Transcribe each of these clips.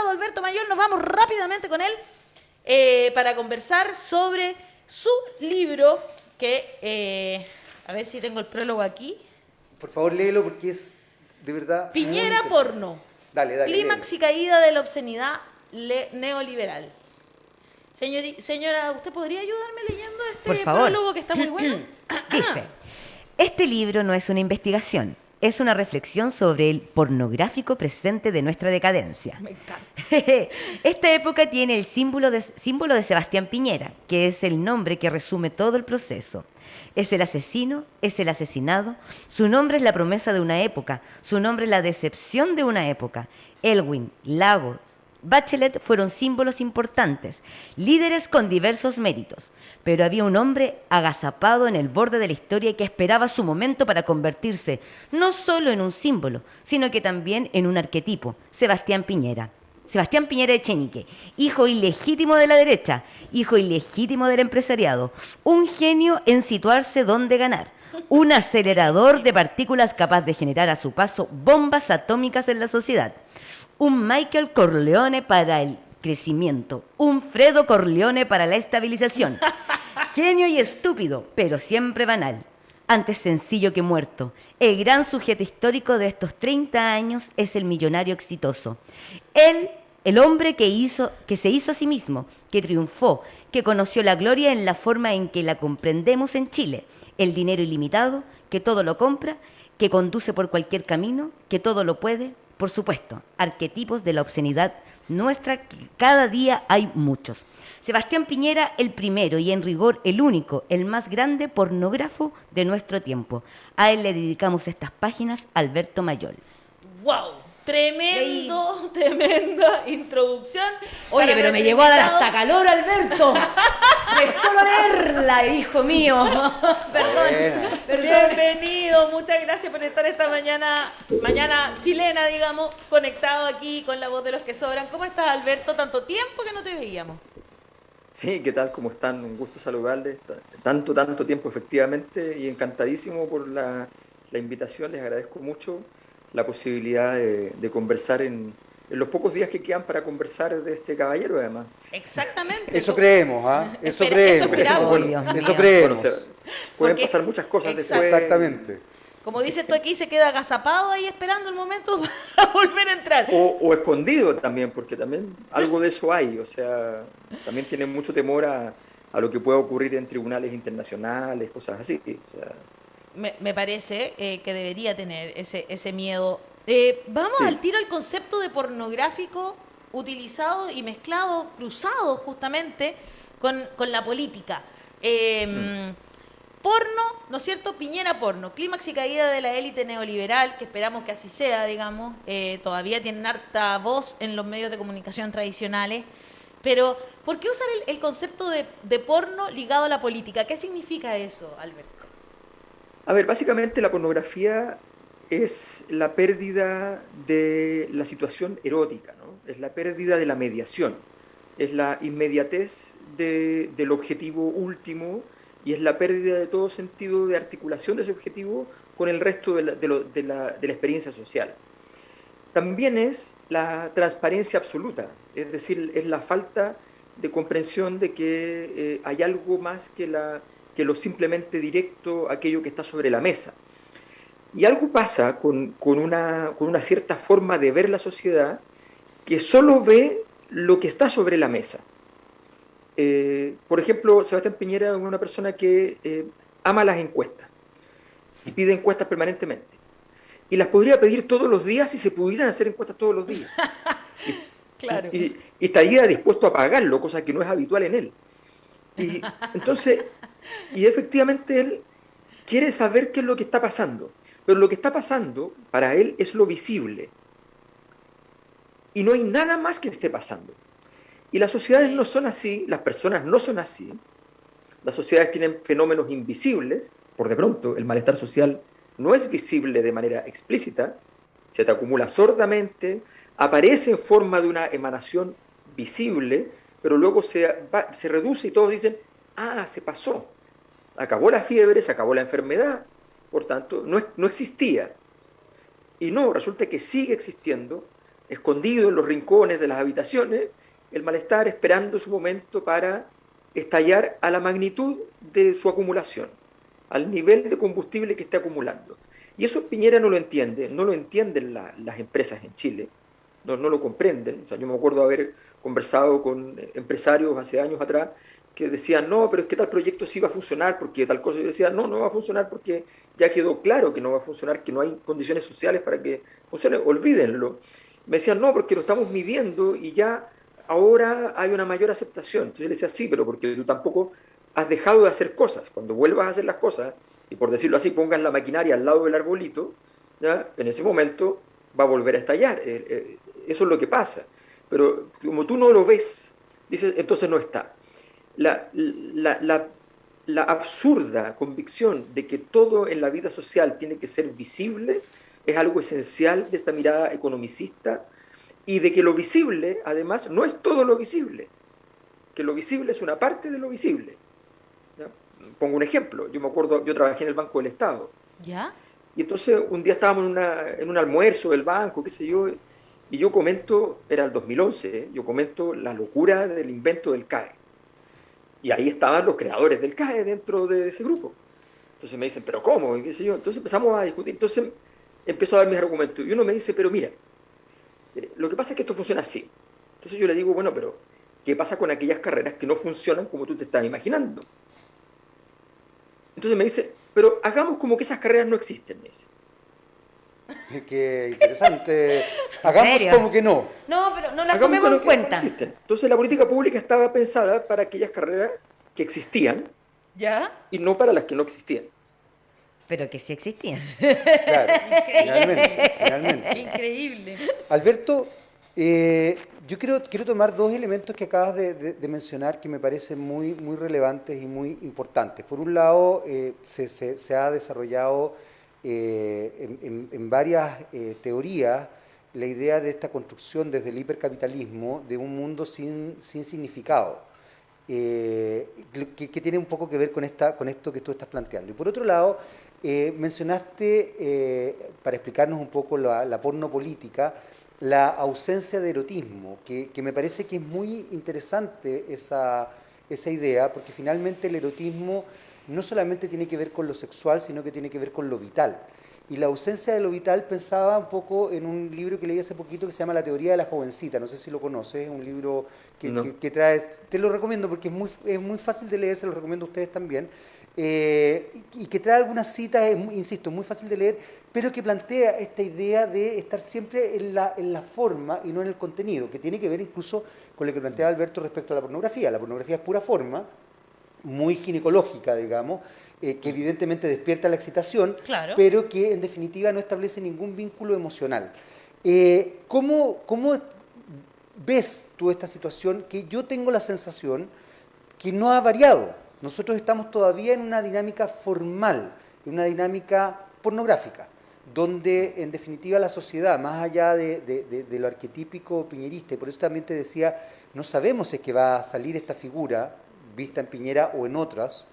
abogado Alberto Mayol. Nos vamos rápidamente con él para conversar sobre su libro que, a ver si tengo el prólogo aquí. Por favor, léelo porque es de verdad Piñera Porno. Dale, Clímax y caída de la obscenidad neoliberal. Señora, ¿usted podría ayudarme leyendo este prólogo que está muy bueno? Dice, este libro no es una investigación, es una reflexión sobre el pornográfico presente de nuestra decadencia. Me encanta. Esta época tiene el símbolo de Sebastián Piñera, que es el nombre que resume todo el proceso. Es el asesino, es el asesinado, su nombre es la promesa de una época, su nombre es la decepción de una época. Elwin, Lagos, Bachelet fueron símbolos importantes, líderes con diversos méritos, pero había un hombre agazapado en el borde de la historia y que esperaba su momento para convertirse no solo en un símbolo, sino que también en un arquetipo, Sebastián Piñera. Sebastián Piñera Echenique, hijo ilegítimo de la derecha, hijo ilegítimo del empresariado, un genio en situarse donde ganar, un acelerador de partículas capaz de generar a su paso bombas atómicas en la sociedad, un Michael Corleone para el crecimiento, un Fredo Corleone para la estabilización, genio y estúpido, pero siempre banal. Antes sencillo que muerto, el gran sujeto histórico de estos 30 años es el millonario exitoso. Él, el hombre que se hizo a sí mismo, que triunfó, que conoció la gloria en la forma en que la comprendemos en Chile. El dinero ilimitado, que todo lo compra, que conduce por cualquier camino, que todo lo puede. Por supuesto, arquetipos de la obscenidad nuestra, que cada día hay muchos. Sebastián Piñera, el primero y en rigor el único, el más grande pornógrafo de nuestro tiempo. A él le dedicamos estas páginas, Alberto Mayol. ¡Wow! Tremenda introducción. Oye, pero me llegó a dar hasta calor, Alberto. De solo leerla, hijo mío. Perdón. Bienvenido, muchas gracias por estar esta mañana chilena, digamos, conectado aquí con la voz de los que sobran. ¿Cómo estás, Alberto? Tanto tiempo que no te veíamos. Sí, ¿qué tal? ¿Cómo están? Un gusto saludarles. Tanto tiempo, efectivamente, y encantadísimo por la invitación. Les agradezco mucho la posibilidad de conversar en los pocos días que quedan para conversar de este caballero, además. Exactamente. Eso creemos, ¿ah? Eso creemos. Eso creemos. Bueno, pueden pasar muchas cosas después. Exactamente. Como dices tú aquí, se queda agazapado ahí esperando el momento para volver a entrar. O escondido también, porque también algo de eso hay. O sea, también tienen mucho temor a lo que pueda ocurrir en tribunales internacionales, cosas así. O sea, Me parece que debería tener ese miedo. Vamos al tiro al concepto de pornográfico utilizado y mezclado, cruzado justamente con la política. Porno, ¿no es cierto? Piñera Porno, clímax y caída de la élite neoliberal, que esperamos que así sea, digamos. Todavía tienen harta voz en los medios de comunicación tradicionales. Pero, ¿por qué usar el concepto de porno ligado a la política? ¿Qué significa eso, Alberto? a ver, básicamente la pornografía es la pérdida de la situación erótica, ¿no? Es la pérdida de la mediación, es la inmediatez del objetivo último y es la pérdida de todo sentido de articulación de ese objetivo con el resto de la experiencia social. También es la transparencia absoluta, es decir, es la falta de comprensión de que hay algo más que lo simplemente directo, aquello que está sobre la mesa. Y algo pasa con una cierta forma de ver la sociedad que solo ve lo que está sobre la mesa. Por ejemplo, Sebastián Piñera es una persona que ama las encuestas y pide encuestas permanentemente. Y las podría pedir todos los días si se pudieran hacer encuestas todos los días. Claro. Y estaría dispuesto a pagarlo, cosa que no es habitual en él. Y efectivamente él quiere saber qué es lo que está pasando. Pero lo que está pasando para él es lo visible. Y no hay nada más que esté pasando. Y las sociedades no son así, las personas no son así. Las sociedades tienen fenómenos invisibles. Por de pronto, el malestar social no es visible de manera explícita, se te acumula sordamente, aparece en forma de una emanación visible, pero luego se reduce y todos dicen, se pasó. Acabó la fiebre, se acabó la enfermedad, por tanto, no existía. Y no, resulta que sigue existiendo, escondido en los rincones de las habitaciones, el malestar esperando su momento para estallar a la magnitud de su acumulación, al nivel de combustible que esté acumulando. Y eso Piñera no lo entiende, no lo entienden las empresas en Chile, no lo comprenden. O sea, yo me acuerdo haber conversado con empresarios hace años atrás que decían, no, pero es que tal proyecto sí va a funcionar porque tal cosa. Yo decía, no va a funcionar porque ya quedó claro que no va a funcionar, que no hay condiciones sociales para que funcione, olvídenlo. Me decían, no, porque lo estamos midiendo y ya ahora hay una mayor aceptación. Entonces yo le decía, sí, pero porque tú tampoco has dejado de hacer cosas. Cuando vuelvas a hacer las cosas, y por decirlo así, pongas la maquinaria al lado del arbolito, ¿ya? En ese momento va a volver a estallar. Eso es lo que pasa. Pero como tú no lo ves, dices, entonces no está. La absurda convicción de que todo en la vida social tiene que ser visible es algo esencial de esta mirada economicista, y de que lo visible, además, no es todo lo visible, que lo visible es una parte de lo visible. ¿Ya? Pongo un ejemplo, yo me acuerdo, yo trabajé en el Banco del Estado, ¿Ya? y entonces un día estábamos en un almuerzo del banco, qué sé yo, y yo comento, era el 2011, yo comento la locura del invento del CAE. Y ahí estaban los creadores del CAE dentro de ese grupo. Entonces me dicen, ¿pero cómo? Y qué sé yo. Entonces empezamos a discutir. Entonces empezó a dar mis argumentos. Y uno me dice, pero mira, lo que pasa es que esto funciona así. Entonces yo le digo, bueno, pero ¿qué pasa con aquellas carreras que no funcionan como tú te estás imaginando? Entonces me dice, pero hagamos como que esas carreras no existen, me dice. Qué interesante. Hagamos serio? como que no. No, pero no las Hagamos tomemos como en que cuenta. no existen. Entonces la política pública estaba pensada para aquellas carreras que existían ¿Ya? y no para las que no existían. Pero que sí existían. Claro, finalmente. Increíble. Alberto, yo quiero tomar dos elementos que acabas de mencionar que me parecen muy relevantes y muy importantes. Por un lado, se ha desarrollado en varias teorías la idea de esta construcción desde el hipercapitalismo de un mundo sin significado, que tiene un poco que ver con esto que tú estás planteando. Y por otro lado, mencionaste, para explicarnos un poco la pornopolítica, la ausencia de erotismo, que me parece que es muy interesante esa idea, porque finalmente el erotismo no solamente tiene que ver con lo sexual, sino que tiene que ver con lo vital. Y la ausencia de lo vital, pensaba un poco en un libro que leí hace poquito que se llama La teoría de la jovencita, no sé si lo conoces, es un libro No. que trae, te lo recomiendo porque es muy fácil de leer, se lo recomiendo a ustedes también, y que trae algunas citas, insisto, muy fácil de leer, pero que plantea esta idea de estar siempre en la forma y no en el contenido, que tiene que ver incluso con lo que plantea Alberto respecto a la pornografía. La pornografía es pura forma, muy ginecológica, digamos, que evidentemente despierta la excitación, Claro. pero que en definitiva no establece ningún vínculo emocional. ¿Cómo ves tú esta situación que yo tengo la sensación que no ha variado? Nosotros estamos todavía en una dinámica formal, en una dinámica pornográfica, donde en definitiva la sociedad, más allá de lo arquetípico piñerista, y por eso también te decía, no sabemos si es que va a salir esta figura vista en Piñera o en otras,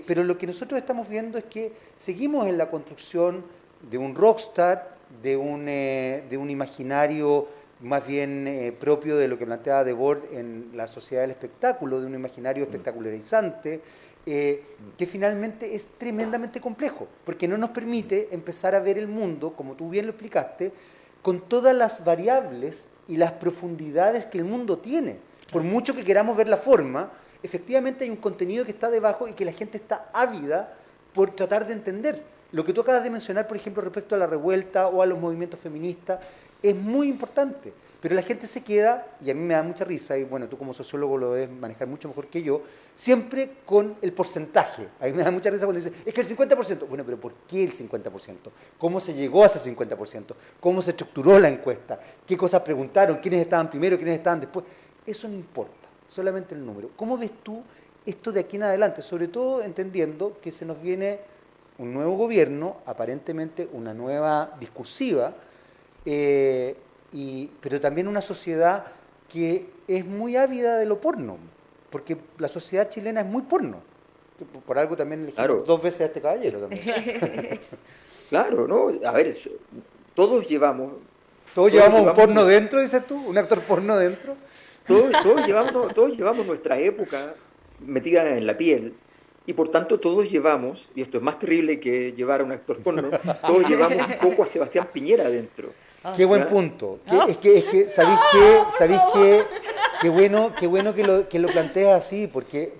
pero lo que nosotros estamos viendo es que seguimos en la construcción de un rockstar, de un imaginario más bien propio de lo que planteaba Debord en la sociedad del espectáculo, de un imaginario espectacularizante, que finalmente es tremendamente complejo, porque no nos permite empezar a ver el mundo, como tú bien lo explicaste, con todas las variables y las profundidades que el mundo tiene. Por mucho que queramos ver la forma, efectivamente hay un contenido que está debajo y que la gente está ávida por tratar de entender. Lo que tú acabas de mencionar, por ejemplo, respecto a la revuelta o a los movimientos feministas, es muy importante, pero la gente se queda, y a mí me da mucha risa, y bueno, tú como sociólogo lo debes manejar mucho mejor que yo, siempre con el porcentaje. A mí me da mucha risa cuando dicen, es que el 50%, bueno, pero ¿por qué el 50%? ¿Cómo se llegó a ese 50%? ¿Cómo se estructuró la encuesta? ¿Qué cosas preguntaron? ¿Quiénes estaban primero? ¿Quiénes estaban después? Eso no importa, solamente el número. ¿Cómo ves tú esto de aquí en adelante? Sobre todo entendiendo que se nos viene un nuevo gobierno, aparentemente una nueva discursiva, pero también una sociedad que es muy ávida de lo porno, porque la sociedad chilena es muy porno. Por algo también elegimos Claro. 2 veces a este caballero también. Claro, ¿no? A ver, todos llevamos Todos llevamos un porno dentro, dices tú, un actor porno dentro. Todos llevamos nuestra época metida en la piel y por tanto todos llevamos, y esto es más terrible que llevar a un actor porno, todos llevamos un poco a Sebastián Piñera dentro. Qué buen punto. Es que ¿sabéis qué? ¿Sabéis qué? Qué bueno que lo planteas así, porque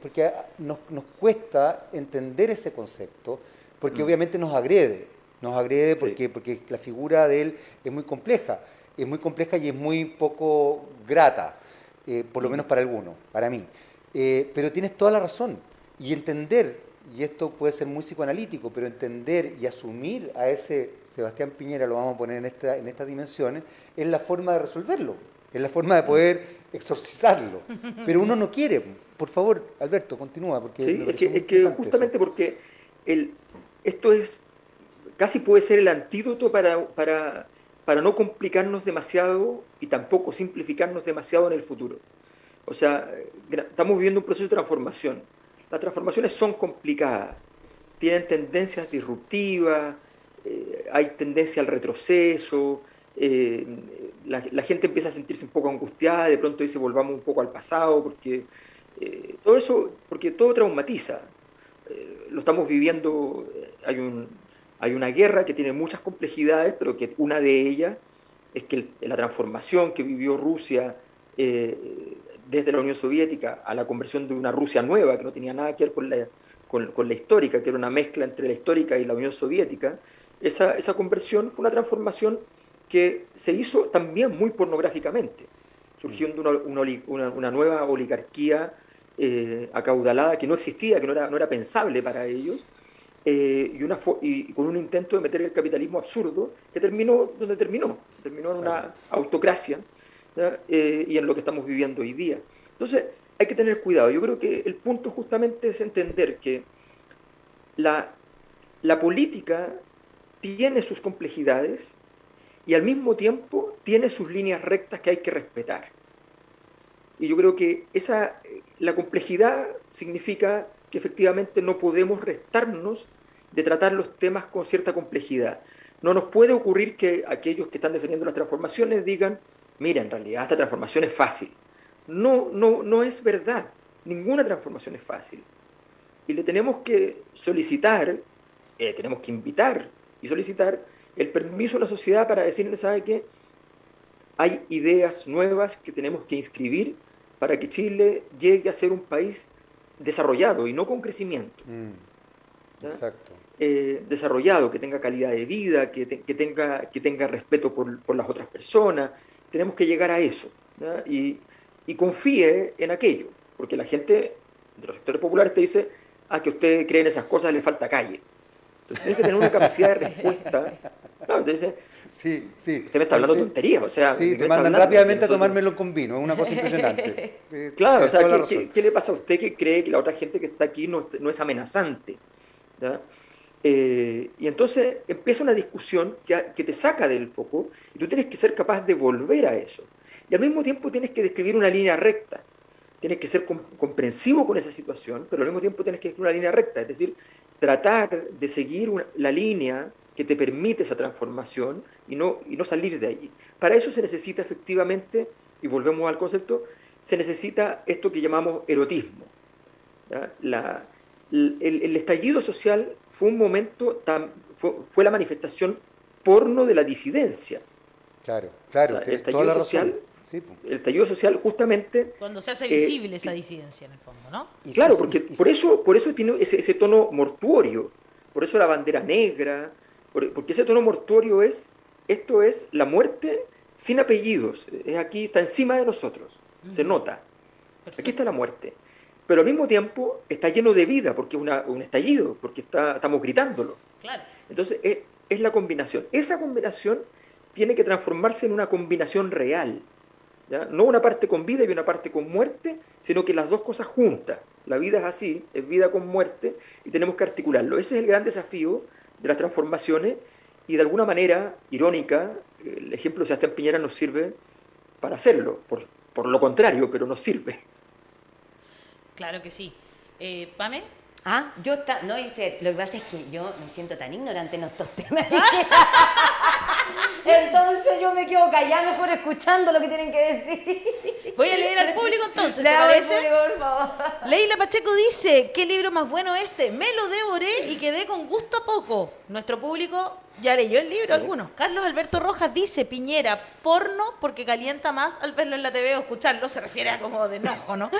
nos cuesta entender ese concepto, porque obviamente nos agrede porque la figura de él es muy compleja y es muy poco grata, por lo menos para algunos, para mí. Pero tienes toda la razón, y entender, y esto puede ser muy psicoanalítico, pero entender y asumir a ese Sebastián Piñera, lo vamos a poner en estas dimensiones, es la forma de resolverlo, es la forma de poder exorcizarlo. Pero uno no quiere. Por favor, Alberto, continúa, porque sí, me parece muy es que interesante justamente eso. porque esto es casi puede ser el antídoto para no complicarnos demasiado y tampoco simplificarnos demasiado en el futuro. O sea, estamos viviendo un proceso de transformación. Las transformaciones son complicadas, tienen tendencias disruptivas, hay tendencia al retroceso, la gente empieza a sentirse un poco angustiada, de pronto dice volvamos un poco al pasado, porque todo traumatiza. Lo estamos viviendo, hay una guerra que tiene muchas complejidades, pero que una de ellas es que la transformación que vivió Rusia desde la Unión Soviética a la conversión de una Rusia nueva, que no tenía nada que ver con la histórica, que era una mezcla entre la histórica y la Unión Soviética, esa conversión fue una transformación que se hizo también muy pornográficamente, surgiendo una nueva oligarquía acaudalada que no existía, que no era pensable para ellos, y con un intento de meter el capitalismo absurdo que terminó donde terminó en una autocracia, y en lo que estamos viviendo hoy día. Entonces hay que tener cuidado. Yo creo que el punto justamente es entender que la política tiene sus complejidades y al mismo tiempo tiene sus líneas rectas que hay que respetar. Y yo creo que la complejidad significa que efectivamente no podemos restarnos de tratar los temas con cierta complejidad. No nos puede ocurrir que aquellos que están defendiendo las transformaciones digan, mira, en realidad esta transformación es fácil. No es verdad. Ninguna transformación es fácil. Y le tenemos que solicitar, tenemos que invitar y solicitar el permiso a la sociedad para decirle, ¿sabe qué? Hay ideas nuevas que tenemos que inscribir para que Chile llegue a ser un país desarrollado y no con crecimiento. Exacto. Desarrollado, que tenga calidad de vida, que tenga respeto por las otras personas. Tenemos que llegar a eso, ¿ya? Y confíe en aquello, porque la gente de los sectores populares te dice, que usted cree en esas cosas, le falta calle. Entonces tienes que tener una capacidad de respuesta. Claro, te dice, sí. usted me está hablando tonterías, o sea... Sí, te mandan rápidamente a tomármelo con vino, es una cosa impresionante. Claro, o sea, ¿qué le pasa a usted que cree que la otra gente que está aquí no es amenazante? ¿Ya? Y entonces empieza una discusión que te saca del foco y tú tienes que ser capaz de volver a eso. Y al mismo tiempo tienes que describir una línea recta. Tienes que ser comprensivo con esa situación, pero al mismo tiempo tienes que describir una línea recta. Es decir, tratar de seguir la línea que te permite esa transformación y no salir de allí. Para eso se necesita efectivamente, y volvemos al concepto, se necesita esto que llamamos erotismo. ¿Ya? El estallido social fue un momento, fue la manifestación porno de la disidencia. Claro, O sea, el estallido social, sí, el estallido social justamente... Cuando se hace visible esa disidencia en el fondo, ¿no? Claro, porque por eso tiene ese tono mortuorio, por eso la bandera negra, porque ese tono mortuorio esto es la muerte sin apellidos, aquí, está encima de nosotros, se nota. Perfecto. Aquí está la muerte. Pero al mismo tiempo está lleno de vida, porque es un estallido, porque estamos gritándolo. Claro. Entonces es la combinación. Esa combinación tiene que transformarse en una combinación real. ¿Ya? No una parte con vida y una parte con muerte, sino que las dos cosas juntas. La vida es así, es vida con muerte, y tenemos que articularlo. Ese es el gran desafío de las transformaciones, y de alguna manera, irónica, el ejemplo de Sebastián Piñera nos sirve para hacerlo, por lo contrario, pero nos sirve. Claro que sí. ¿Pame? Lo que pasa es que yo me siento tan ignorante en estos temas. Entonces yo me quedo callada mejor escuchando lo que tienen que decir. Voy a leer al público entonces, ¿te Lea al parece? público, por favor. Leila Pacheco dice, ¿qué libro más bueno este? Me lo devoré y quedé con gusto a poco. Nuestro público ya leyó el libro, algunos. Carlos Alberto Rojas dice, Piñera, porno porque calienta más al verlo en la TV o escucharlo. Se refiere a como de enojo, ¿no?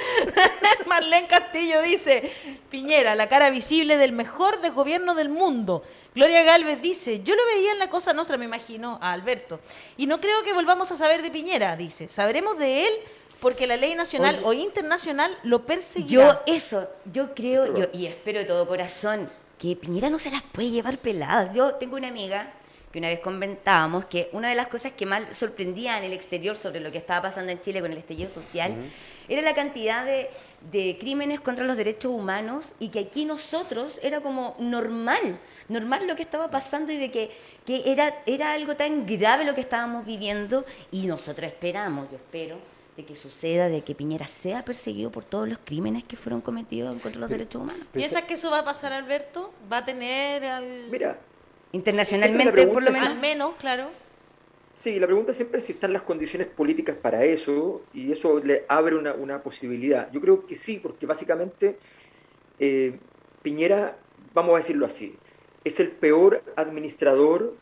Marlene Castillo dice, Piñera, la cara visible del mejor desgobierno del mundo. Gloria Galvez dice, yo lo veía en La Cosa Nostra, me imagino, a Alberto. Y no creo que volvamos a saber de Piñera, dice. Sabremos de él porque la ley nacional o internacional lo perseguirá. Yo creo, y espero de todo corazón, que Piñera no se las puede llevar peladas. Yo tengo una amiga que una vez comentábamos que una de las cosas que más sorprendía en el exterior sobre lo que estaba pasando en Chile con el estallido social era la cantidad de crímenes contra los derechos humanos, y que aquí nosotros era como normal lo que estaba pasando, y de que era algo tan grave lo que estábamos viviendo, y nosotros esperamos, yo espero, de que suceda, de que Piñera sea perseguido por todos los crímenes que fueron cometidos contra los derechos humanos. ¿Piensas que eso va a pasar, Alberto? ¿Va a tener Mira, Internacionalmente, por lo menos. al menos, claro? sí, la pregunta siempre es si están las condiciones políticas para eso, y eso le abre una posibilidad. Yo creo que sí, porque básicamente Piñera, vamos a decirlo así, es el peor administrador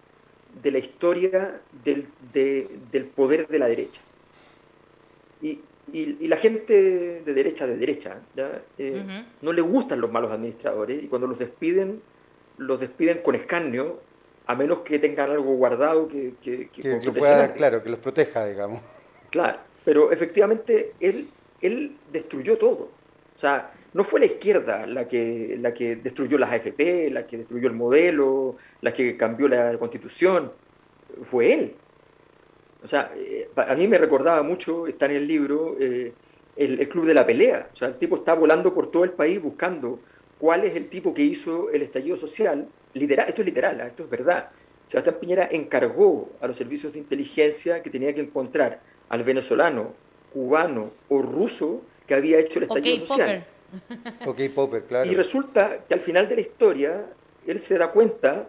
de la historia del poder de la derecha. Y la gente de derecha, ¿ya? No le gustan los malos administradores, y cuando los despiden con escarnio, a menos que tengan algo guardado que pueda, claro, que los proteja, digamos. Claro, pero efectivamente él destruyó todo. O sea, no fue la izquierda la que destruyó las AFP, la que destruyó el modelo, la que cambió la Constitución, fue él. O sea, a mí me recordaba mucho, está en el libro, el Club de la Pelea. O sea, el tipo está volando por todo el país buscando cuál es el tipo que hizo el estallido social. Literal, esto es literal, esto es verdad. Sebastián Piñera encargó a los servicios de inteligencia que tenía que encontrar al venezolano, cubano o ruso que había hecho el estallido social. Popper, claro. Y resulta que al final de la historia, él se da cuenta,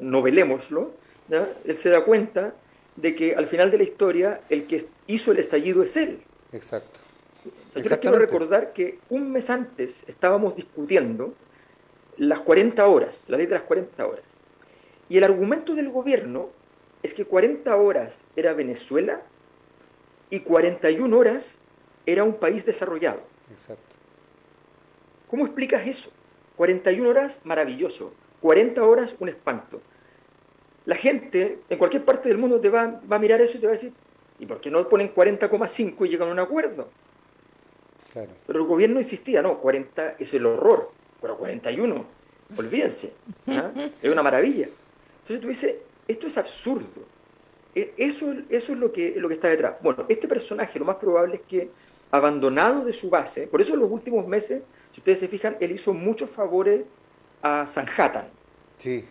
novelémoslo, ¿ya? Él se da cuenta de que al final de la historia el que hizo el estallido es él. Exacto. O sea, yo les quiero recordar que un mes antes estábamos discutiendo las 40 horas, la ley de las 40 horas. Y el argumento del gobierno es que 40 horas era Venezuela y 41 horas era un país desarrollado. Exacto. ¿Cómo explicas eso? 41 horas, maravilloso. 40 horas, un espanto. La gente en cualquier parte del mundo te va a mirar eso y te va a decir, ¿y por qué no ponen 40,5 y llegan a un acuerdo? Claro. Pero el gobierno insistía, no, 40 es el horror, pero 41, olvídense, ¿ah? Es una maravilla. Entonces tú dices, esto es absurdo. Eso es lo que está detrás. Bueno, este personaje lo más probable es que, abandonado de su base, por eso en los últimos meses, si ustedes se fijan, él hizo muchos favores a Sanhattan. Sí,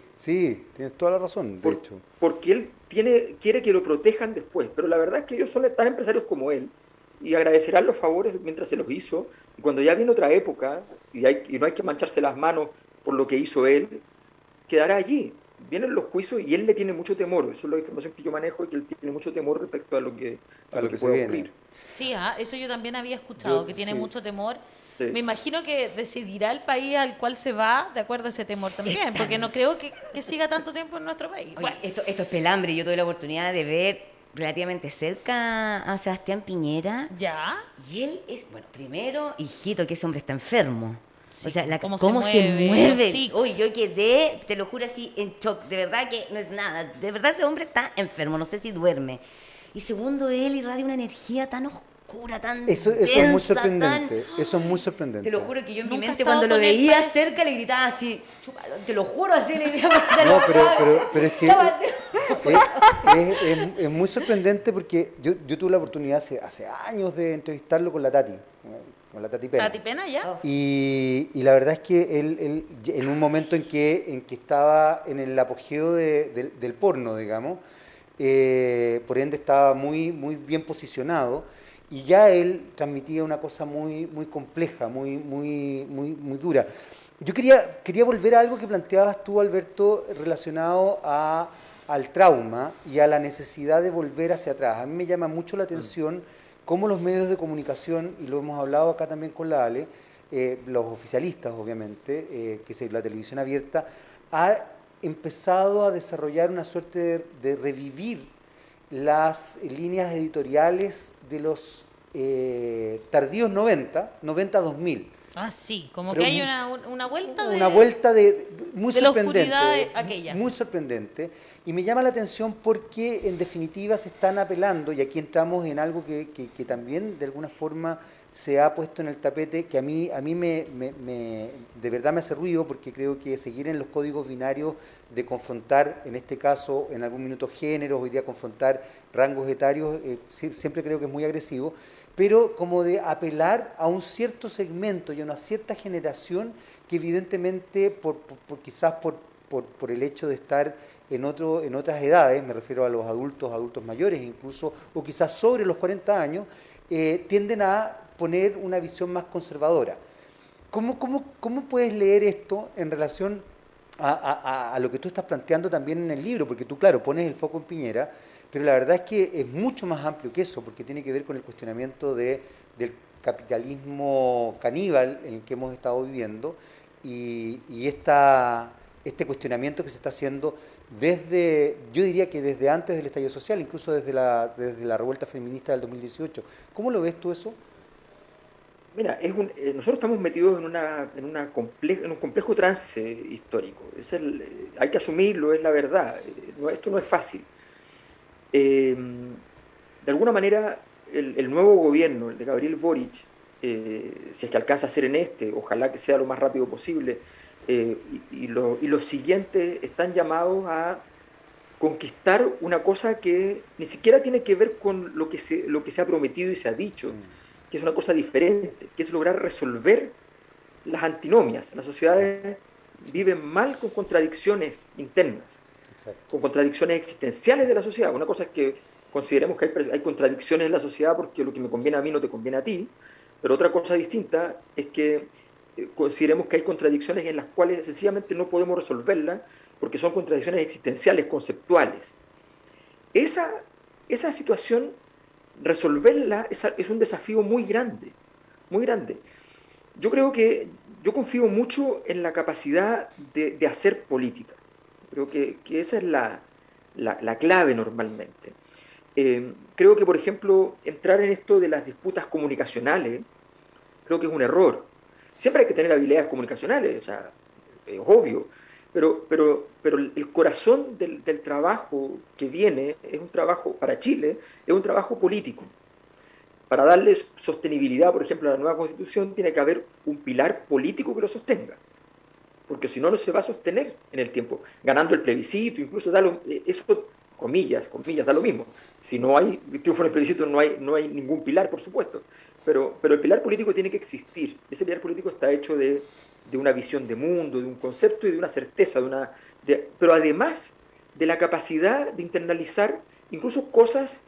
tienes toda la razón, de hecho. Porque él quiere que lo protejan después, pero la verdad es que ellos son tan empresarios como él, y agradecerán los favores mientras se los hizo, y cuando ya viene otra época, y no hay que mancharse las manos por lo que hizo él, quedará allí. Vienen los juicios y él le tiene mucho temor, eso es la información que yo manejo, y que él tiene mucho temor respecto a lo que se puede viene. ocurrir. Sí, eso yo también había escuchado, que tiene mucho temor. Sí. Me imagino que decidirá el país al cual se va de acuerdo a ese temor también, porque no creo que siga tanto tiempo en nuestro país. Oye, Bueno, esto es pelambre. Yo tuve la oportunidad de ver relativamente cerca a Sebastián Piñera. ¿ya? Y él es, bueno, primero, hijito, que ese hombre está enfermo. Sí, O sea, cómo cómo se se mueve, mueve. los tics. Uy, yo quedé, te lo juro, así en shock. De verdad que no es nada. De verdad ese hombre está enfermo, no sé si duerme. Y segundo, él irradia una energía tan oscura, tan Eso es muy densa, sorprendente. tan- Eso es muy sorprendente. Te lo juro que yo en mi Nunca he mente estado cuando lo con él, veía parece. cerca le gritaba así, chúpalo, te lo juro, así le gritaba. No, pero es que Tómate. es muy sorprendente, porque yo tuve la oportunidad hace años de entrevistarlo con la Tati Pena. ¿Tati Pena ya? Oh. Y la verdad es que él en un momento en que estaba en el apogeo del porno, digamos, por ende estaba muy bien posicionado, y ya él transmitía una cosa muy compleja, muy dura. Yo quería volver a algo que planteabas tú, Alberto, relacionado a al trauma y a la necesidad de volver hacia atrás. A mí me llama mucho la atención cómo los medios de comunicación, y lo hemos hablado acá también con la Ale, los oficialistas obviamente, que es la televisión abierta, ha empezado a desarrollar una suerte de revivir las líneas editoriales de los tardíos 90-2000. Ah, sí, como Pero que hay una vuelta de... Una vuelta muy de la sorprendente. oscuridad aquella. Muy sorprendente. Y me llama la atención porque en definitiva se están apelando, y aquí entramos en algo que también de alguna forma se ha puesto en el tapete, que a mí de verdad me hace ruido, porque creo que seguir en los códigos binarios de confrontar, en este caso, en algún minuto géneros, hoy día confrontar rangos etarios, siempre creo que es muy agresivo, pero como de apelar a un cierto segmento y a una cierta generación que evidentemente, quizás por el hecho de estar en otras edades, me refiero a los adultos mayores incluso, o quizás sobre los 40 años, tienden a poner una visión más conservadora. ¿Cómo puedes leer esto en relación a lo que tú estás planteando también en el libro? Porque tú, claro, pones el foco en Piñera, pero la verdad es que es mucho más amplio que eso, porque tiene que ver con el cuestionamiento del capitalismo caníbal en el que hemos estado viviendo y este cuestionamiento que se está haciendo yo diría que desde antes del estallido social, incluso desde la revuelta feminista del 2018. ¿Cómo lo ves tú eso? Mira, nosotros estamos metidos en un complejo trance histórico. Hay que asumirlo, es la verdad. Esto no es fácil. De alguna manera, el nuevo gobierno, el de Gabriel Boric, si es que alcanza a ser ojalá que sea lo más rápido posible, y los siguientes están llamados a conquistar una cosa que ni siquiera tiene que ver con lo que se ha prometido y se ha dicho, que es una cosa diferente, que es lograr resolver las antinomias. Las sociedades viven mal con contradicciones internas, Exacto. con contradicciones existenciales de la sociedad. Una cosa es que consideremos que hay contradicciones en la sociedad porque lo que me conviene a mí no te conviene a ti, pero otra cosa distinta es que consideremos que hay contradicciones en las cuales sencillamente no podemos resolverlas porque son contradicciones existenciales, conceptuales. Esa situación, resolverla es un desafío muy grande, muy grande. Yo confío mucho en la capacidad de hacer política. Creo que esa es la clave normalmente. Creo que, por ejemplo, entrar en esto de las disputas comunicacionales, creo que es un error. Siempre hay que tener habilidades comunicacionales, o sea, es obvio, pero el corazón del trabajo que viene es un trabajo para Chile, es un trabajo político. Para darle sostenibilidad, por ejemplo, a la nueva Constitución, tiene que haber un pilar político que lo sostenga, porque si no, no se va a sostener en el tiempo. Ganando el plebiscito, incluso eso, comillas, da lo mismo. Si no hay triunfo en el plebiscito, no hay ningún pilar, por supuesto. Pero el pilar político tiene que existir. Ese pilar político está hecho de una visión de mundo, de un concepto y de una certeza, pero además de la capacidad de internalizar incluso cosas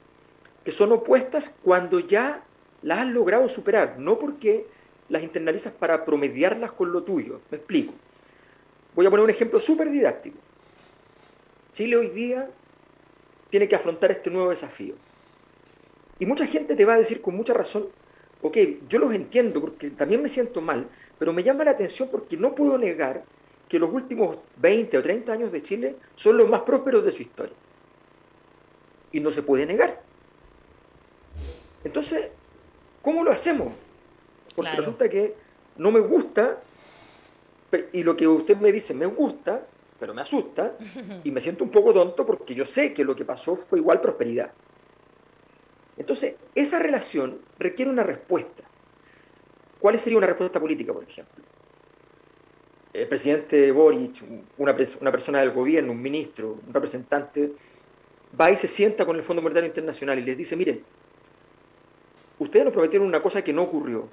que son opuestas cuando ya las has logrado superar, no porque las internalizas para promediarlas con lo tuyo. Me explico. Voy a poner un ejemplo súper didáctico. Chile hoy día tiene que afrontar este nuevo desafío. Y mucha gente te va a decir con mucha razón, ok, yo los entiendo porque también me siento mal, pero me llama la atención porque no puedo negar que los últimos 20 o 30 años de Chile son los más prósperos de su historia. Y no se puede negar. Entonces, ¿cómo lo hacemos? Porque Claro. resulta que no me gusta, y lo que usted me dice me gusta, pero me asusta, y me siento un poco tonto porque yo sé que lo que pasó fue igual prosperidad. Entonces, esa relación requiere una respuesta. ¿Cuál sería una respuesta política, por ejemplo? El presidente Boric, una persona del gobierno, un ministro, un representante, va y se sienta con el Fondo Monetario Internacional y les dice, miren, ustedes nos prometieron una cosa que no ocurrió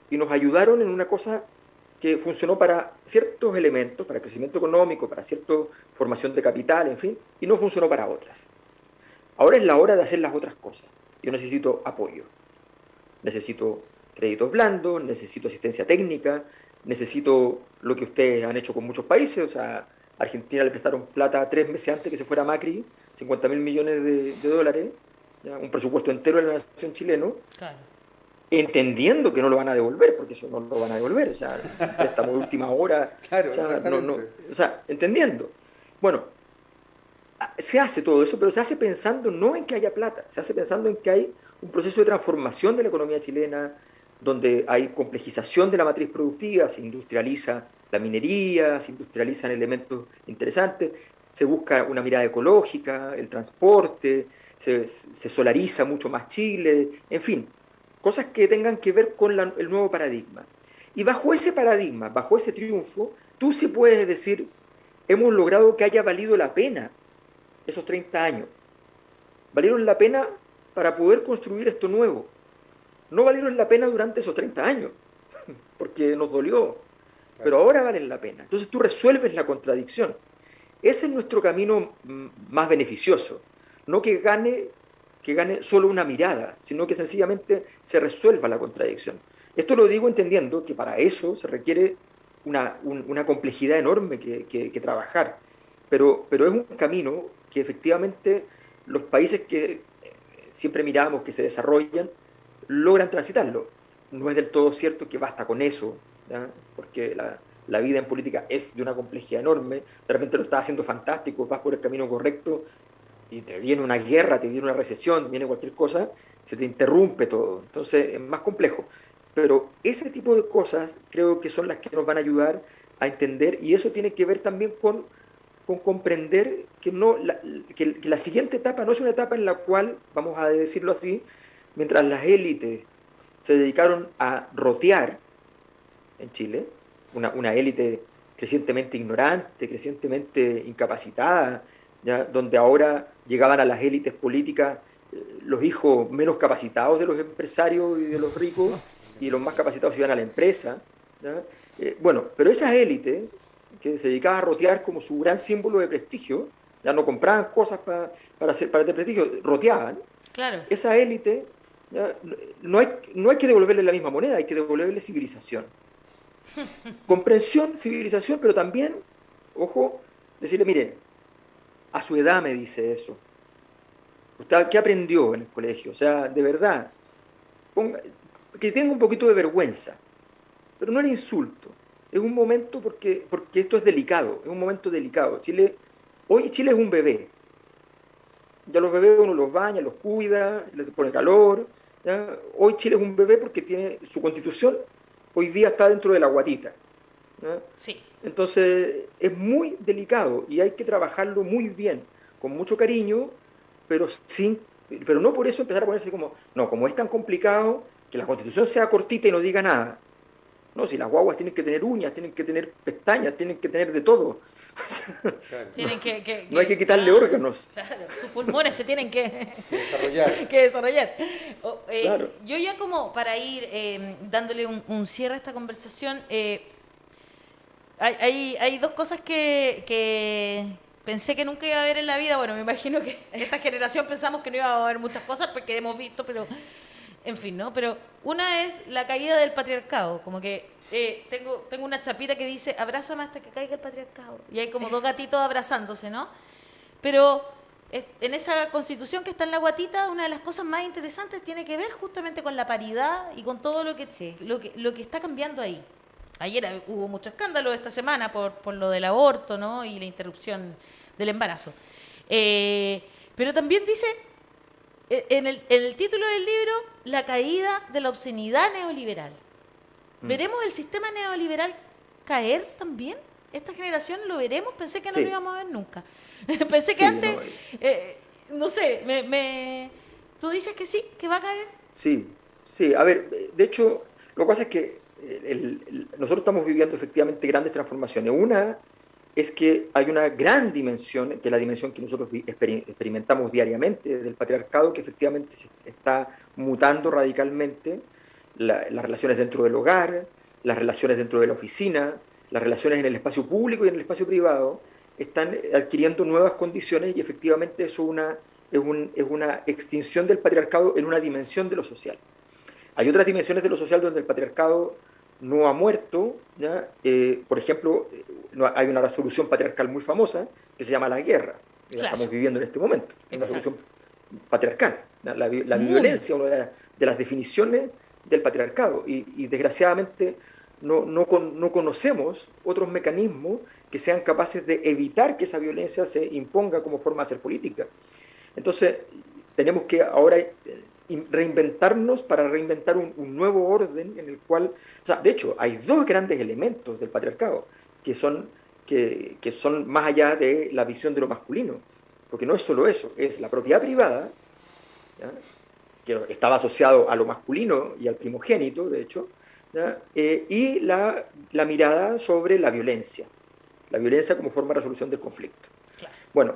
y nos ayudaron en una cosa que funcionó para ciertos elementos, para crecimiento económico, para cierta formación de capital, en fin, y no funcionó para otras. Ahora es la hora de hacer las otras cosas. Yo necesito apoyo, necesito créditos blandos, necesito asistencia técnica, necesito lo que ustedes han hecho con muchos países, o sea, Argentina le prestaron plata 3 meses antes que se fuera Macri, 50.000 millones de dólares, ¿ya? Un presupuesto entero de la nación chilena, Claro. entendiendo que no lo van a devolver, porque eso no lo van a devolver, o sea, préstamo de última hora, Claro, o sea, exactamente. o sea, entendiendo. Bueno, se hace todo eso, pero se hace pensando no en que haya plata, se hace pensando en que hay un proceso de transformación de la economía chilena, donde hay complejización de la matriz productiva, se industrializa la minería, se industrializan elementos interesantes, se busca una mirada ecológica, el transporte, se solariza mucho más Chile, en fin, cosas que tengan que ver con el nuevo paradigma. Y bajo ese paradigma, bajo ese triunfo, tú sí puedes decir, hemos logrado que haya valido la pena esos 30 años. Valieron la pena para poder construir esto nuevo. No valieron la pena durante esos 30 años, porque nos dolió, pero ahora valen la pena. Entonces tú resuelves la contradicción. Ese es nuestro camino más beneficioso. No que gane solo una mirada, sino que sencillamente se resuelva la contradicción. Esto lo digo entendiendo que para eso se requiere una complejidad enorme que trabajar, pero es un camino que efectivamente los países que siempre miramos que se desarrollan logran transitarlo. No es del todo cierto que basta con eso, ¿ya? Porque la vida en política es de una complejidad enorme, de repente lo estás haciendo fantástico, vas por el camino correcto y te viene una guerra, te viene una recesión, viene cualquier cosa, se te interrumpe todo, entonces es más complejo. Pero ese tipo de cosas creo que son las que nos van a ayudar a entender, y eso tiene que ver también con comprender que, que la siguiente etapa no es una etapa en la cual, vamos a decirlo así, mientras las élites se dedicaron a rotear en Chile, una élite crecientemente ignorante, crecientemente incapacitada, ¿ya? Donde ahora llegaban a las élites políticas los hijos menos capacitados de los empresarios y de los ricos, y los más capacitados iban a la empresa, ¿ya? Bueno, pero esas élites que se dedicaban a rotear como su gran símbolo de prestigio, ya no compraban cosas para tener prestigio, roteaban. Claro. Esa élite, no hay que devolverle la misma moneda, hay que devolverle civilización. Comprensión, civilización, pero también, ojo, decirle, mire, a su edad me dice eso. ¿Usted qué aprendió en el colegio? O sea, de verdad, que tenga un poquito de vergüenza, pero no era insulto. Es un momento porque esto es delicado, es un momento delicado. Hoy Chile es un bebé. Ya los bebés uno los baña, los cuida, les pone calor. ¿Ya? Hoy Chile es un bebé porque tiene su constitución, hoy día está dentro de la guatita. ¿Ya? Sí. Entonces es muy delicado y hay que trabajarlo muy bien, con mucho cariño, pero no por eso empezar a ponerse como es tan complicado que la constitución sea cortita y no diga nada. No, si las guaguas tienen que tener uñas, tienen que tener pestañas, tienen que tener de todo. Claro. Tienen No hay que quitarle órganos. Claro, sus pulmones se tienen que Desarrollar. que desarrollar. Claro. Yo ya como para ir dándole un cierre a esta conversación, hay dos cosas que pensé que nunca iba a haber en la vida. Bueno, me imagino que esta generación pensamos que no iba a haber muchas cosas porque hemos visto, pero en fin, ¿no? Pero una es la caída del patriarcado, como que tengo una chapita que dice, abrázame hasta que caiga el patriarcado. Y hay como dos gatitos abrazándose, ¿no? Pero en esa constitución que está en la guatita, una de las cosas más interesantes tiene que ver justamente con la paridad y con todo lo que, Sí. lo que está cambiando ahí. Ayer hubo mucho escándalo esta semana por lo del aborto, ¿no? Y la interrupción del embarazo. Pero también dice, en el título del libro, la caída de la obscenidad neoliberal. ¿Veremos el sistema neoliberal caer también? ¿Esta generación lo veremos? Pensé que no Sí. lo íbamos a ver nunca. Pensé que Sí, antes, no sé, tú dices que sí, que va a caer. Sí, sí. A ver, de hecho, lo que pasa es que nosotros estamos viviendo efectivamente grandes transformaciones. Una es que hay una gran dimensión, que es la dimensión que nosotros experimentamos diariamente del patriarcado, que efectivamente se está mutando radicalmente. Las relaciones dentro del hogar, las relaciones dentro de la oficina, las relaciones en el espacio público y en el espacio privado, están adquiriendo nuevas condiciones y efectivamente eso es una extinción del patriarcado en una dimensión de lo social. Hay otras dimensiones de lo social donde el patriarcado no ha muerto, ¿ya? Por ejemplo, hay una resolución patriarcal muy famosa que se llama la guerra, que la Claro. estamos viviendo en este momento, es una Exacto. resolución patriarcal. ¿Ya? La Muy. violencia, una de las definiciones del patriarcado, y desgraciadamente no conocemos otros mecanismos que sean capaces de evitar que esa violencia se imponga como forma de hacer política. Entonces, tenemos que ahora reinventarnos para reinventar un nuevo orden en el cual, o sea, de hecho, hay dos grandes elementos del patriarcado que son más allá de la visión de lo masculino, porque no es solo eso, es la propiedad privada, ¿ya? Que estaba asociado a lo masculino y al primogénito, de hecho, ¿ya? Y la mirada sobre la violencia como forma de resolución del conflicto. Claro. Bueno,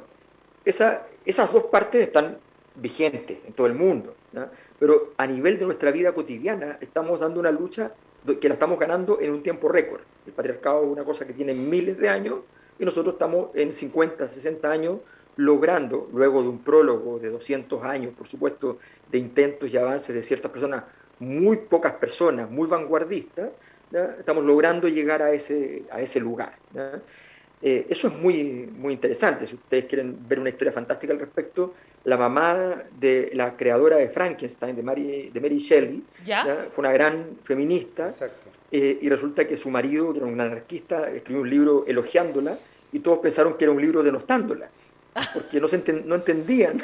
esas dos partes están vigentes en todo el mundo, ¿ya? Pero a nivel de nuestra vida cotidiana estamos dando una lucha que la estamos ganando en un tiempo récord. El patriarcado es una cosa que tiene miles de años y nosotros estamos en 50, 60 años logrando, luego de un prólogo de 200 años, por supuesto, de intentos y avances de ciertas personas, muy pocas personas, muy vanguardistas, ¿ya? Estamos logrando llegar a ese lugar, ¿ya? Eso es muy, muy interesante. Si ustedes quieren ver una historia fantástica al respecto, la mamá de la creadora de Frankenstein, de Mary Shelley, ¿Ya? ¿ya? Fue una gran feminista, Exacto. y resulta que su marido, que era un anarquista, escribió un libro elogiándola y todos pensaron que era un libro denostándola, porque no entendían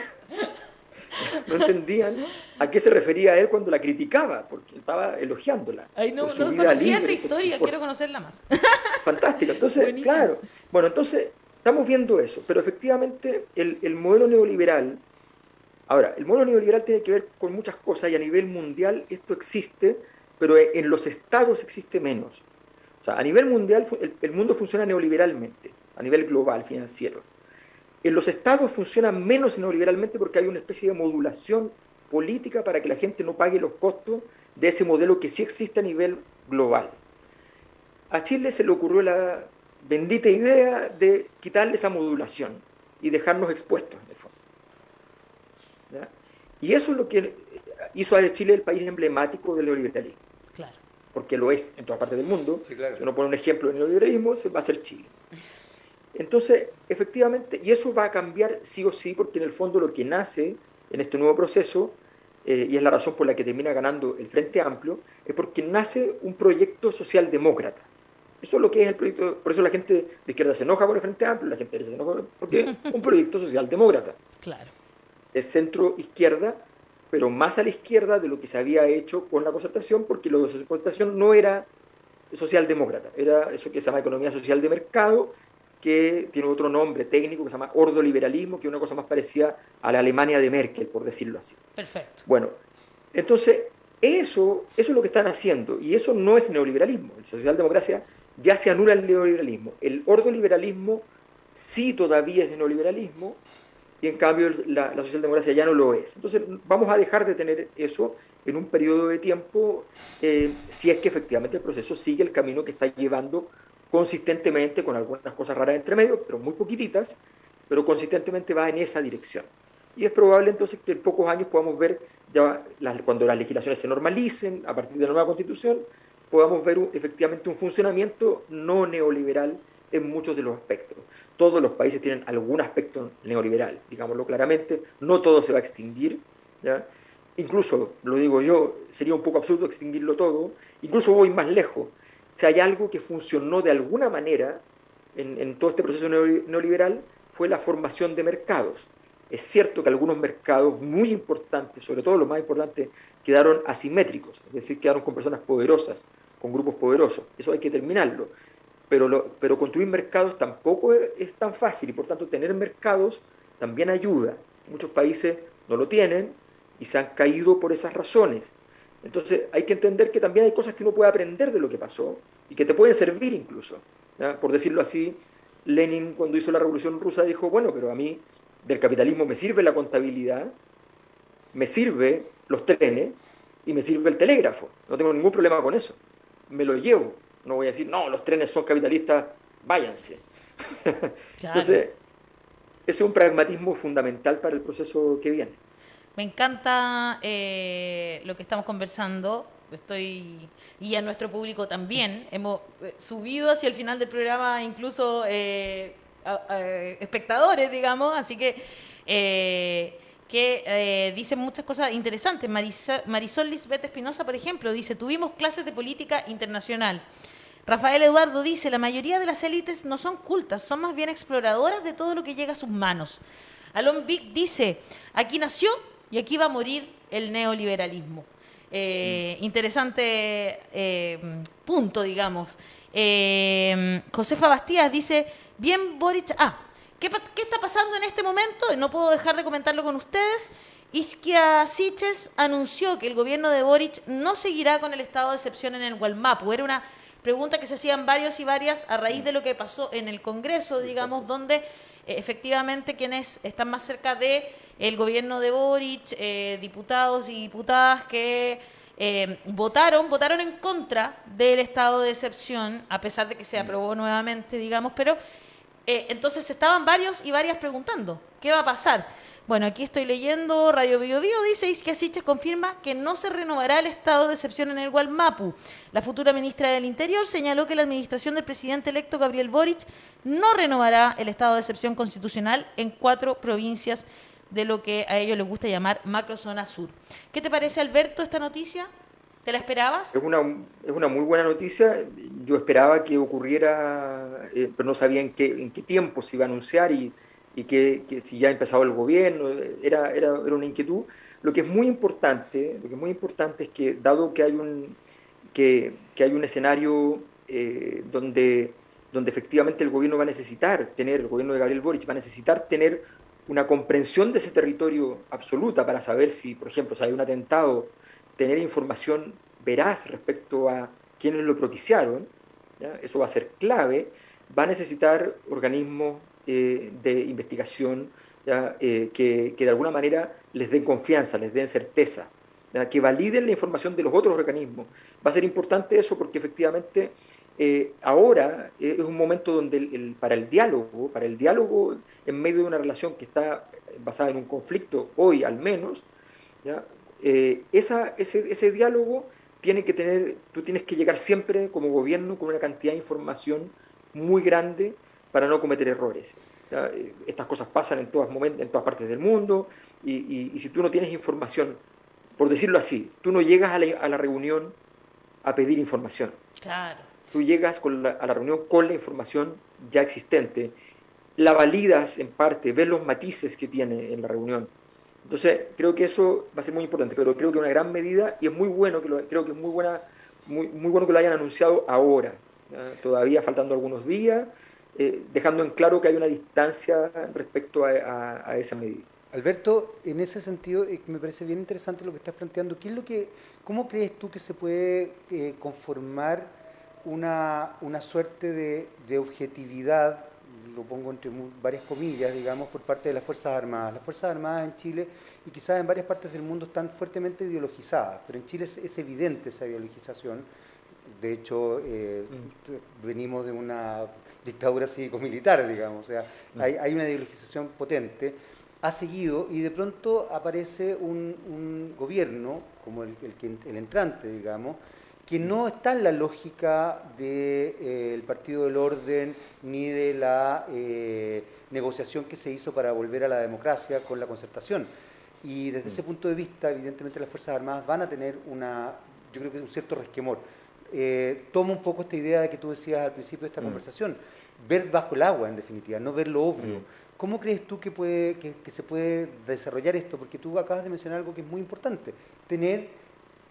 no entendían a qué se refería él cuando la criticaba, porque estaba elogiándola Ay, no, por su no vida conocía libre, esa por su historia, por- quiero conocerla más. Fantástica. Entonces, Buenísimo. claro, bueno, entonces estamos viendo eso, pero efectivamente el modelo neoliberal, ahora, el modelo neoliberal tiene que ver con muchas cosas y a nivel mundial esto existe, pero en los estados existe menos. O sea, a nivel mundial el mundo funciona neoliberalmente, a nivel global, financiero. En los estados funciona menos neoliberalmente porque hay una especie de modulación política para que la gente no pague los costos de ese modelo que sí existe a nivel global. A Chile se le ocurrió la bendita idea de quitarle esa modulación y dejarnos expuestos, en el fondo, ¿ya? Y eso es lo que hizo a Chile el país emblemático del neoliberalismo, Claro. porque lo es en todas partes del mundo. Sí, claro. Si uno pone un ejemplo de neoliberalismo, se va a ser Chile. Entonces, efectivamente, y eso va a cambiar sí o sí, porque en el fondo lo que nace en este nuevo proceso, y es la razón por la que termina ganando el Frente Amplio, es porque nace un proyecto socialdemócrata. Eso es lo que es el proyecto, por eso la gente de izquierda se enoja con el Frente Amplio, la gente de derecha se enoja porque es un proyecto socialdemócrata. Claro. Es centro-izquierda, pero más a la izquierda de lo que se había hecho con la concertación, porque lo de la concertación no era socialdemócrata, era eso que se llama economía social de mercado, que tiene otro nombre técnico que se llama ordoliberalismo, que es una cosa más parecida a la Alemania de Merkel, por decirlo así. Perfecto. Bueno, entonces eso es lo que están haciendo, y eso no es neoliberalismo. En socialdemocracia ya se anula el neoliberalismo. El ordoliberalismo sí todavía es neoliberalismo, y en cambio la socialdemocracia ya no lo es. Entonces vamos a dejar de tener eso en un periodo de tiempo, si es que efectivamente el proceso sigue el camino que está llevando consistentemente, con algunas cosas raras entre medio, pero muy poquititas, pero consistentemente va en esa dirección. Y es probable entonces que en pocos años podamos ver, ya cuando las legislaciones se normalicen, a partir de la nueva constitución, podamos ver efectivamente un funcionamiento no neoliberal en muchos de los aspectos. Todos los países tienen algún aspecto neoliberal, digámoslo claramente, no todo se va a extinguir, ¿ya? Incluso, lo digo yo, sería un poco absurdo extinguirlo todo, incluso voy más lejos. Si hay algo que funcionó de alguna manera en todo este proceso neoliberal, fue la formación de mercados. Es cierto que algunos mercados muy importantes, sobre todo los más importantes, quedaron asimétricos, es decir, quedaron con personas poderosas, con grupos poderosos. Eso hay que terminarlo. Pero construir mercados tampoco es tan fácil, y por tanto tener mercados también ayuda. Muchos países no lo tienen y se han caído por esas razones. Entonces hay que entender que también hay cosas que uno puede aprender de lo que pasó y que te pueden servir incluso, ¿ya? Por decirlo así, Lenin cuando hizo la Revolución Rusa dijo, bueno, pero a mí del capitalismo me sirve la contabilidad, me sirve los trenes y me sirve el telégrafo. No tengo ningún problema con eso. Me lo llevo. No voy a decir, no, los trenes son capitalistas, váyanse. Claro. Entonces, ese es un pragmatismo fundamental para el proceso que viene. Me encanta lo que estamos conversando. y a nuestro público también. Hemos subido hacia el final del programa incluso espectadores, digamos, así que dicen muchas cosas interesantes. Marisol Lisbeth Espinosa, por ejemplo, dice: tuvimos clases de política internacional. Rafael Eduardo dice: la mayoría de las élites no son cultas, son más bien exploradoras de todo lo que llega a sus manos. Alon Vic dice: aquí nació y aquí va a morir el neoliberalismo. Interesante punto, digamos. Josefa Bastías dice: bien, Boric. ¿Qué está pasando en este momento? No puedo dejar de comentarlo con ustedes. Isquia Siches anunció que el gobierno de Boric no seguirá con el estado de excepción en el Gualmapu. Era una pregunta que se hacían varios y varias a raíz de lo que pasó en el Congreso, digamos, donde efectivamente quienes están más cerca del gobierno de Boric, diputados y diputadas que votaron en contra del estado de excepción, a pesar de que se aprobó nuevamente, digamos, pero entonces estaban varios y varias preguntando, ¿qué va a pasar? Bueno, aquí estoy leyendo, Radio Bio Bio dice: Isquia Siches confirma que no se renovará el estado de excepción en el Gualmapu. La futura ministra del Interior señaló que la administración del presidente electo Gabriel Boric no renovará el estado de excepción constitucional en 4 provincias de lo que a ellos les gusta llamar macrozona sur. ¿Qué te parece, Alberto, esta noticia? ¿Te la esperabas? Es una muy buena noticia. Yo esperaba que ocurriera, pero no sabía en qué tiempo se iba a anunciar y que si ya ha empezado el gobierno, era una inquietud. Lo que es muy importante es que, dado que hay un escenario donde efectivamente el gobierno va a necesitar tener, el gobierno de Gabriel Boric va a necesitar tener una comprensión de ese territorio absoluta para saber si, por ejemplo, si hay un atentado, tener información veraz respecto a quienes lo propiciaron, ¿ya? Eso va a ser clave. Va a necesitar organismos de investigación, ¿ya? Que de alguna manera les den confianza, les den certeza, ¿ya? Que validen la información de los otros organismos. Va a ser importante eso porque efectivamente ahora es un momento donde para el diálogo en medio de una relación que está basada en un conflicto, hoy al menos, ¿ya? Ese diálogo tú tienes que llegar siempre como gobierno con una cantidad de información muy grande para no cometer errores. ¿Ya? Estas cosas pasan en todas partes del mundo y si tú no tienes información, por decirlo así, tú no llegas a la reunión a pedir información. Claro. Tú llegas a la reunión con la información ya existente, la validas en parte, ves los matices que tiene en la reunión. Entonces, creo que eso va a ser muy importante, pero creo que una gran medida, y es muy bueno creo que es muy bueno que lo hayan anunciado ahora, ¿ya? Todavía faltando algunos días, dejando en claro que hay una distancia respecto a esa medida. Alberto, en ese sentido, me parece bien interesante lo que estás planteando. ¿Cómo crees tú que se puede conformar una suerte de objetividad, lo pongo entre varias comillas, digamos, por parte de las Fuerzas Armadas? Las Fuerzas Armadas en Chile y quizás en varias partes del mundo están fuertemente ideologizadas, pero en Chile es evidente esa ideologización. De hecho, venimos de una dictadura cívico-militar, digamos, o sea, hay una ideologización potente. Ha seguido y de pronto aparece un gobierno, como el entrante, digamos, que no está en la lógica del Partido del Orden ni de la negociación que se hizo para volver a la democracia con la concertación. Y desde ese punto de vista, evidentemente las Fuerzas Armadas van a tener yo creo que un cierto resquemor. Tomo un poco esta idea de que tú decías al principio de esta conversación, ver bajo el agua en definitiva, no ver lo obvio. ¿Cómo crees tú que se puede desarrollar esto? Porque tú acabas de mencionar algo que es muy importante, tener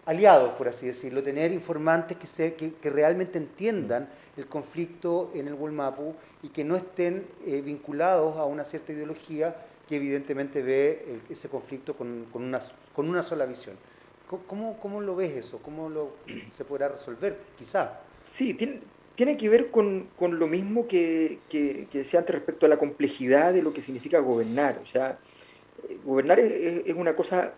aliados, por así decirlo, tener informantes que realmente entiendan el conflicto en el Gualmapu y que no estén vinculados a una cierta ideología que evidentemente ve ese conflicto con una sola visión. ¿Cómo lo ves eso? ¿Cómo se podrá resolver, quizá? Sí, tiene que ver con lo mismo que decía antes respecto a la complejidad de lo que significa gobernar. O sea, gobernar es una cosa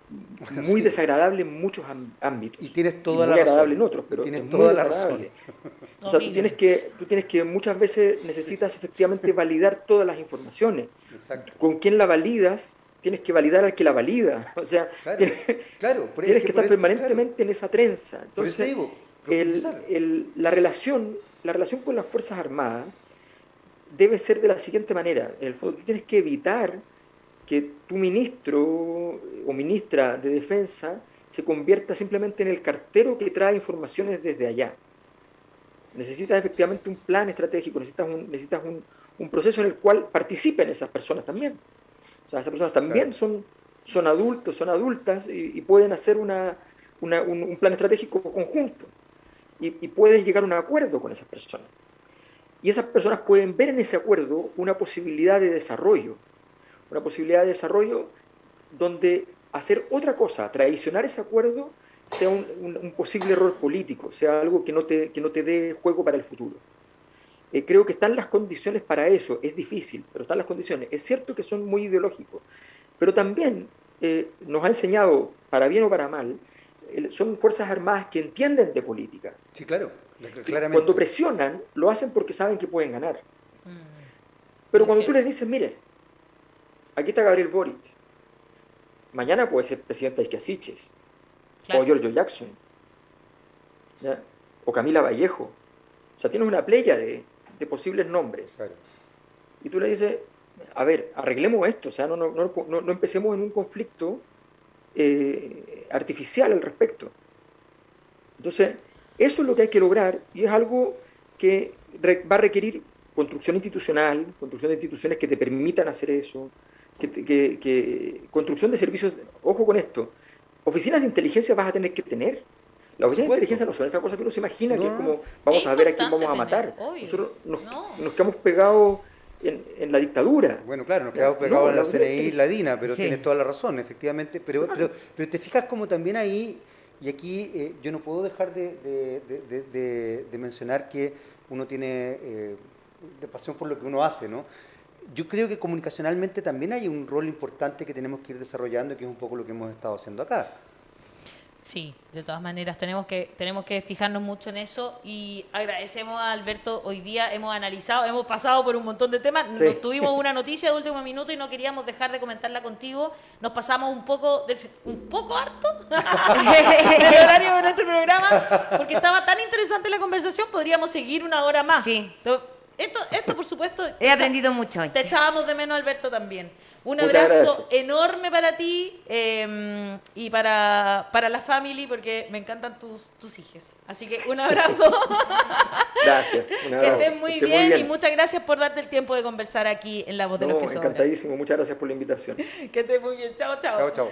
muy desagradable en muchos ámbitos. Y tienes toda la razón. Muy agradable en otros, pero tienes es toda muy la desagradable. razón. O sea, tú tienes que muchas veces necesitas efectivamente validar todas las informaciones. Exacto. Con quién la validas tienes que validar al que la valida. O sea, Claro, tienes, claro. tienes que estar claro, permanentemente en esa trenza. por eso te Entonces, digo, profundizar. la relación con las Fuerzas Armadas debe ser de la siguiente manera. En el fondo, tú tienes que evitar que tu ministro o ministra de Defensa se convierta simplemente en el cartero que trae informaciones desde allá. Necesitas efectivamente un plan estratégico, necesitas un proceso en el cual participen esas personas también. O sea, esas personas también son adultos, son adultas y pueden hacer un plan estratégico conjunto. Y puedes llegar a un acuerdo con esas personas. Y esas personas pueden ver en ese acuerdo una posibilidad de desarrollo. Una posibilidad de desarrollo donde hacer otra cosa, traicionar ese acuerdo, sea un posible error político, sea algo que no te dé juego para el futuro. Creo que están las condiciones para eso, es difícil, pero están las condiciones. Es cierto que son muy ideológicos, pero también nos ha enseñado, para bien o para mal, son Fuerzas Armadas que entienden de política. Sí, claro, Que claramente. cuando presionan, lo hacen porque saben que pueden ganar. Pero cuando tú les dices, mire, aquí está Gabriel Boric, mañana puede ser presidente de Iquiasiches, Claro. o Giorgio Jackson, ¿ya? O Camila Vallejo. O sea, tienes una playa de posibles nombres. Claro. Y tú le dices, a ver, arreglemos esto, o sea, no empecemos en un conflicto artificial al respecto. Entonces, eso es lo que hay que lograr y es algo que va a requerir construcción institucional, construcción de instituciones que te permitan hacer eso, construcción de servicios, ojo con esto, oficinas de inteligencia vas a tener que tener. Las oficinas de inteligencia no son esa cosa que uno se imagina, que es como, vamos a ver a quién vamos a matar. Nosotros nos quedamos pegados en la dictadura. Bueno, claro, nos quedamos pegados en la CNI y la DINA, pero Sí. tienes toda la razón, efectivamente. Pero te fijas como también ahí, y aquí yo no puedo dejar de mencionar que uno tiene de pasión por lo que uno hace, ¿no? Yo creo que comunicacionalmente también hay un rol importante que tenemos que ir desarrollando, que es un poco lo que hemos estado haciendo acá. Sí, de todas maneras tenemos que fijarnos mucho en eso y agradecemos a Alberto. Hoy día hemos analizado, hemos pasado por un montón de temas. Sí. Tuvimos una noticia de último minuto y no queríamos dejar de comentarla contigo. Nos pasamos un poco harto del horario de nuestro programa porque estaba tan interesante la conversación, podríamos seguir una hora más. Sí. Esto por supuesto, He aprendido mucho hoy. te echábamos de menos, Alberto, también. Un Muchas abrazo gracias. enorme para ti y para la family, porque me encantan tus hijas. Así que un abrazo. Gracias. Un Que abrazo. estés muy Que bien y muchas gracias por darte el tiempo de conversar aquí en La Voz de los No, que Sobran. encantadísimo. Muchas gracias por la invitación. Que estés muy bien. Chao, chao. Chao, chao.